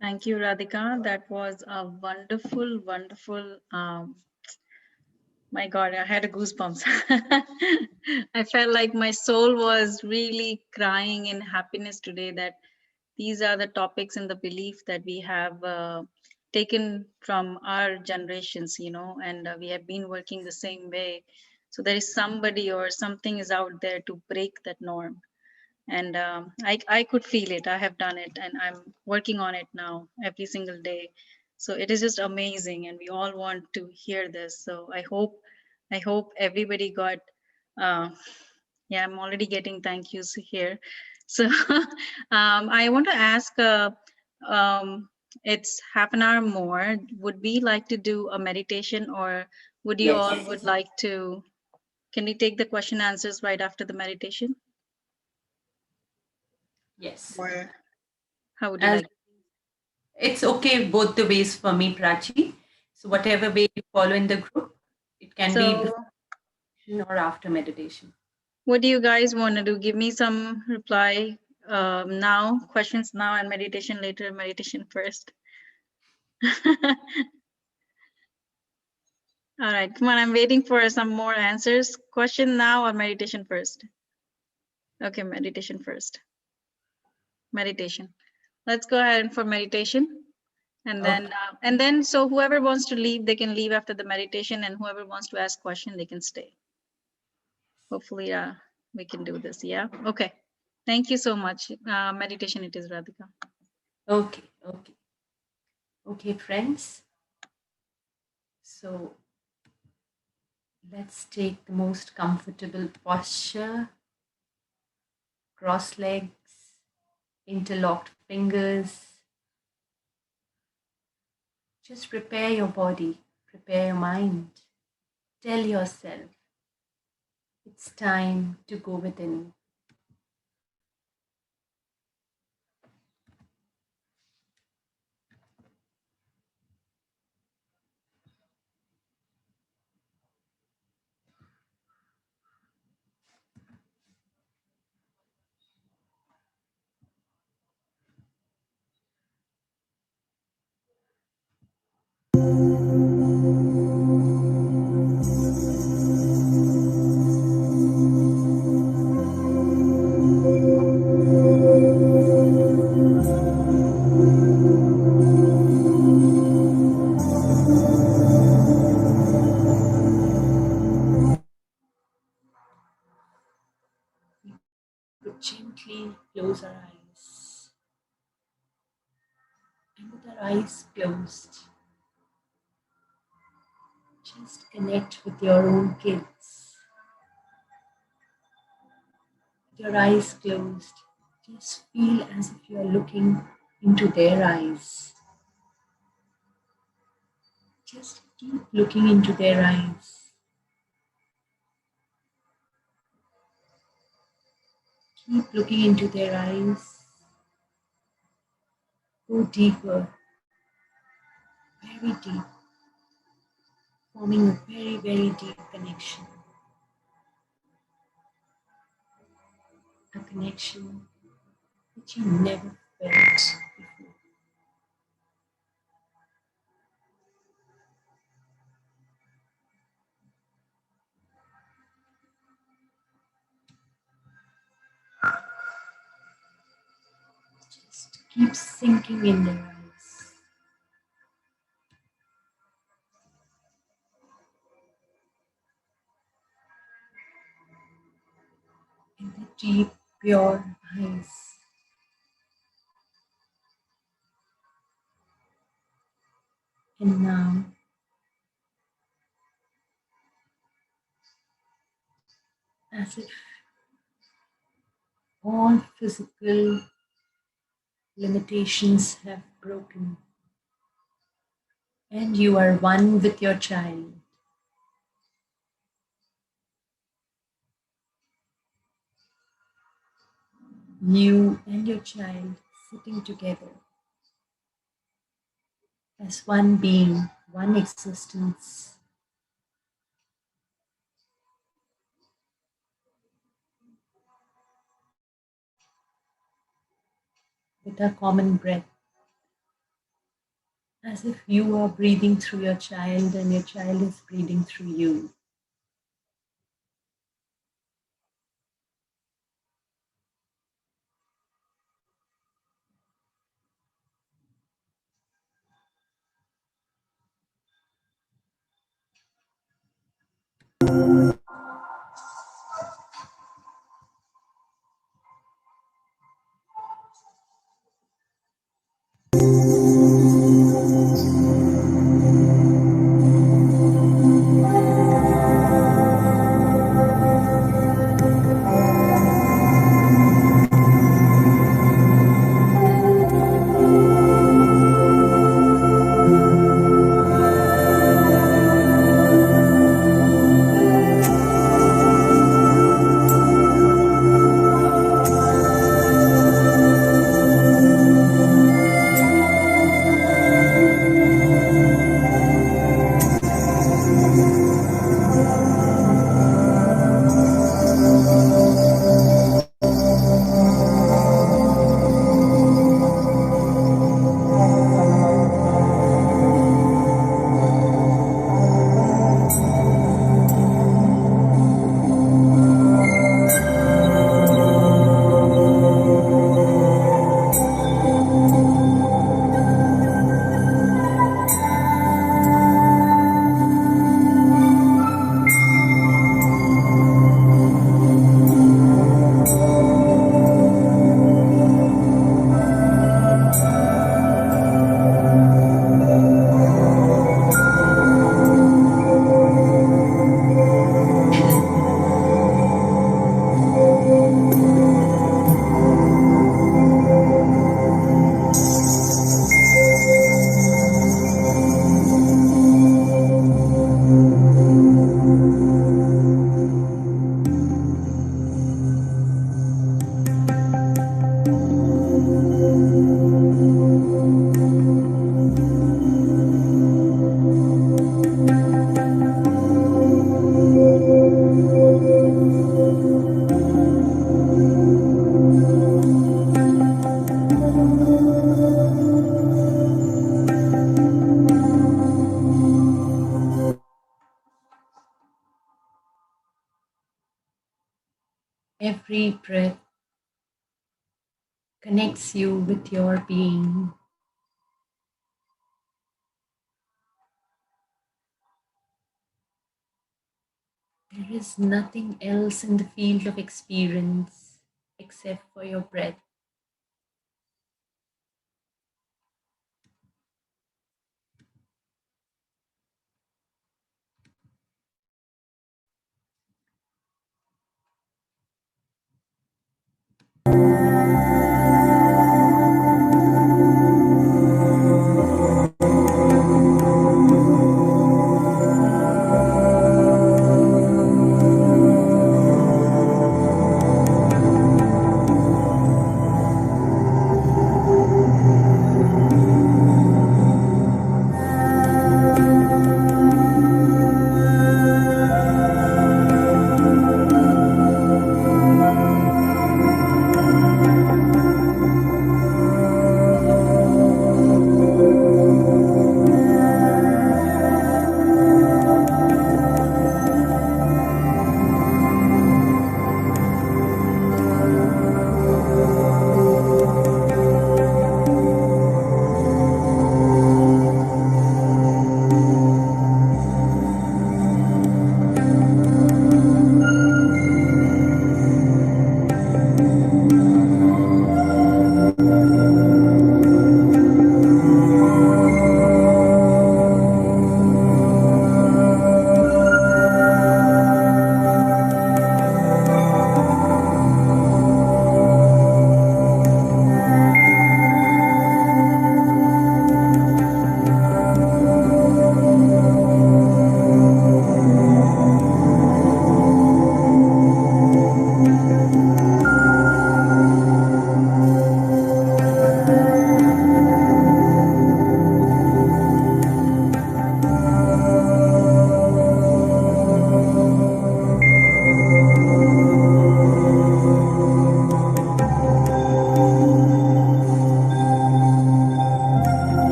Thank you, Radhika. That was a wonderful, wonderful. My God, I had a goosebumps. I felt like my soul was really crying in happiness today that these are the topics and the belief that we have taken from our generations, and we have been working the same way. So there is somebody or something is out there to break that norm. And I could feel it. I have done it, and I'm working on it now every single day. So it is just amazing, and we all want to hear this. So I hope everybody got. Uh, yeah, I'm already getting thank yous here. So I want to ask. It's half an hour more. Would we like to do a meditation, or would you all Yes. would like to? Can we take the question answers right after the meditation, Yes. or how would you As like? it's okay both the ways for me, Prachi. So whatever way you follow in the group, it can be So, before meditation or after meditation. what do you guys want to do? Give me some reply now, questions now, and meditation later, meditation first. All right, come on, I'm waiting for some more answers. Question now or meditation first? Okay, meditation first. Meditation. Let's go ahead for meditation. Okay. And then, so whoever wants to leave, they can leave after the meditation, and whoever wants to ask question, they can stay. Hopefully, we can do this. Yeah. Okay. Thank you so much. Meditation it is, Radhika. Okay. Okay. Okay, friends. So let's take the most comfortable posture, cross legs, interlocked fingers. Just prepare your body, prepare your mind. Tell yourself it's time to go within. Could gently close our eyes. And with our eyes closed, just connect with your own kids. With your eyes closed, just feel as if you are looking into their eyes. Just keep looking into their eyes. Keep looking into their eyes. Go deeper, very deep, forming a very, very deep connection. A connection that you never felt before. Just keep sinking in their eyes. In the deep, pure eyes. And now, as if all physical limitations have broken and you are one with your child, you and your child sitting together as one being, one existence, with a common breath, as if you are breathing through your child and your child is breathing through you. Every breath connects you with your being. There is nothing else in the field of experience except for your breath.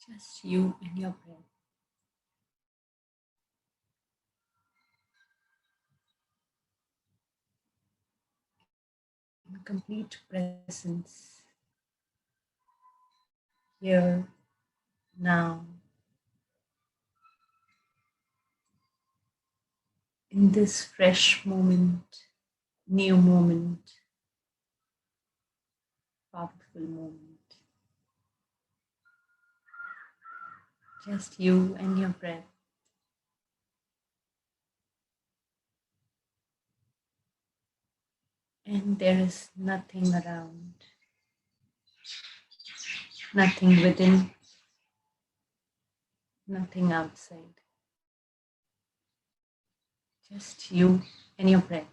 Just you and your breath. In complete presence, here, now, in this fresh moment, new moment, powerful moment. Just you and your breath. And there is nothing around, nothing within, nothing outside. Just you and your breath.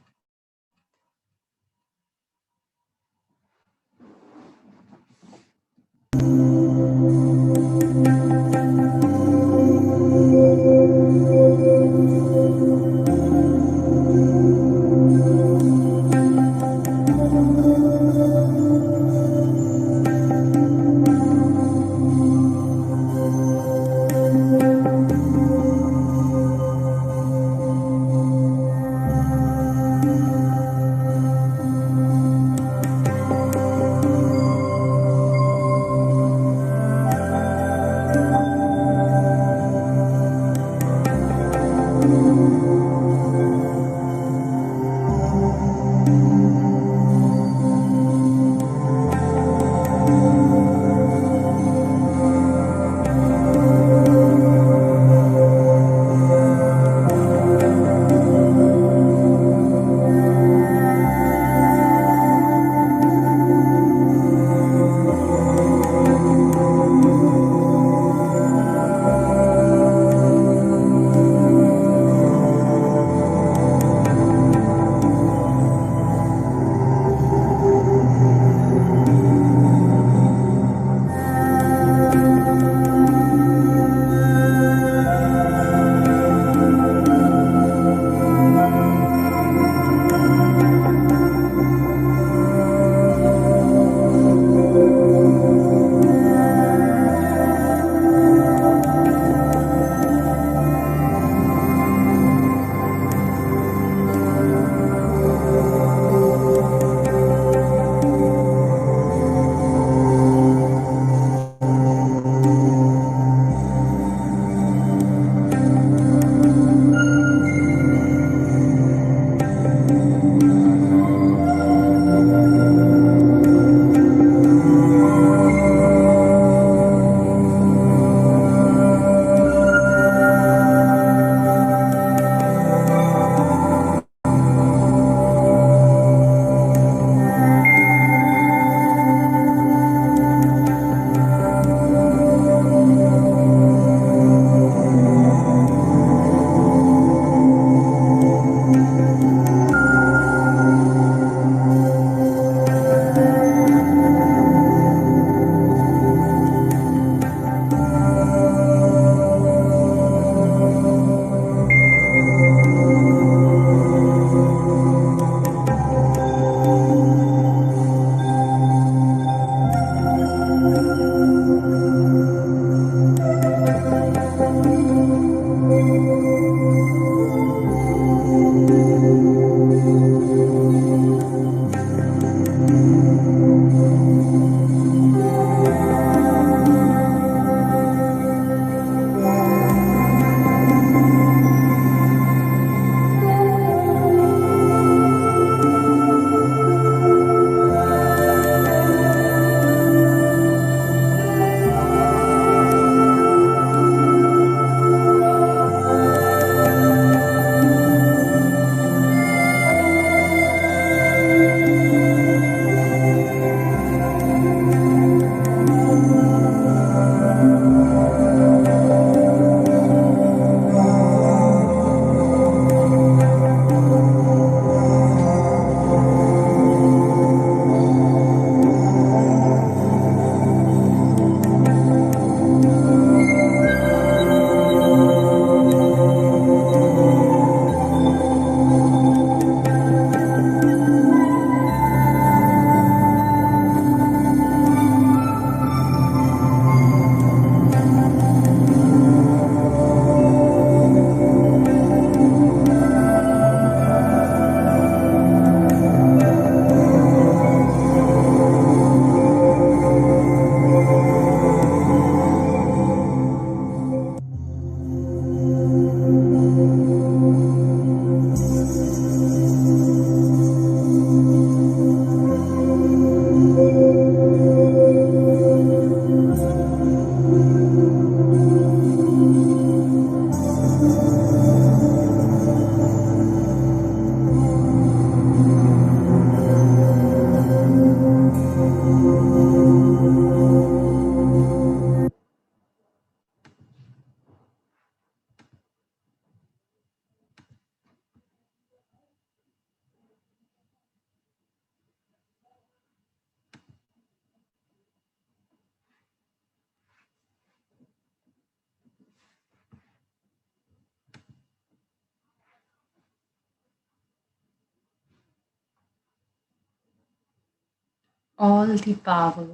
All the power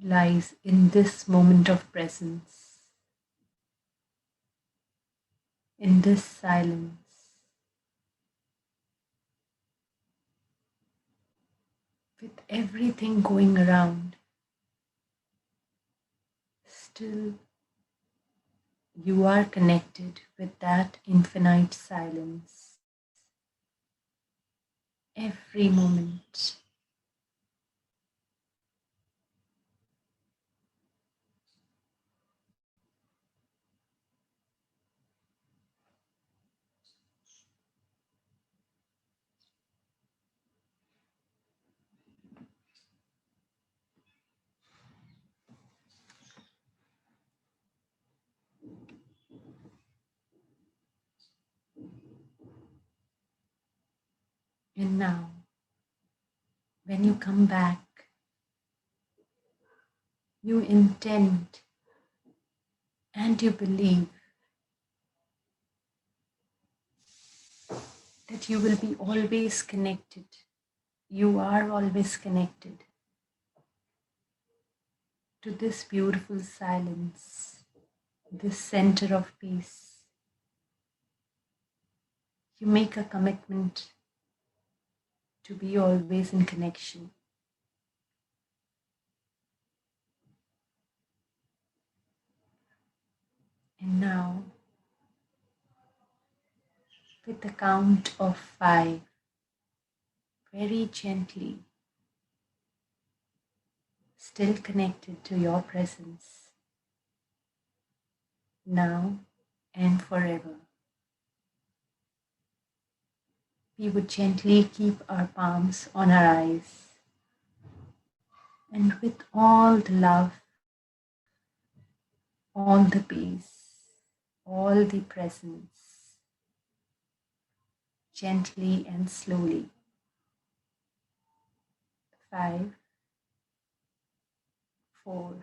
lies in this moment of presence, in this silence, with everything going around. Still, you are connected with that infinite silence every moment. And now, when you come back, you intend and you believe that you will be always connected. You are always connected to this beautiful silence, this center of peace. You make a commitment to be always in connection. And now, with the count of 5, very gently, still connected to your presence, now and forever. We would gently keep our palms on our eyes, and with all the love, all the peace, all the presence, gently and slowly. 5, 4,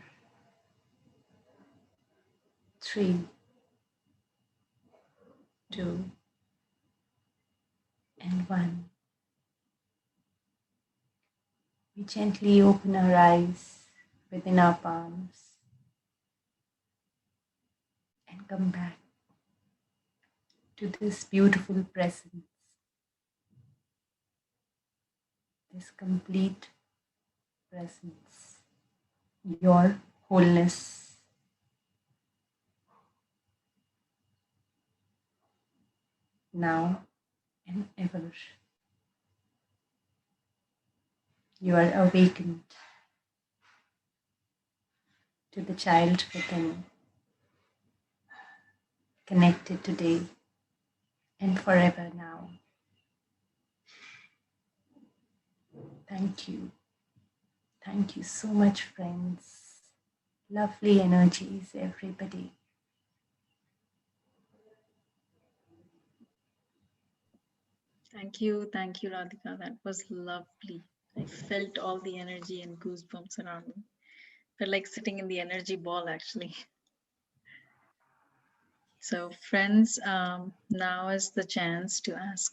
3, 2, and 1. We gently open our eyes within our palms and come back to this beautiful presence, this complete presence, your wholeness. Now and ever. You are awakened to the child within, connected today and forever now. Thank you. Thank you so much, friends. Lovely energies, everybody. Thank you, Radhika. That was lovely. I felt all the energy and goosebumps around me. Felt like sitting in the energy ball, actually. So, friends, now is the chance to ask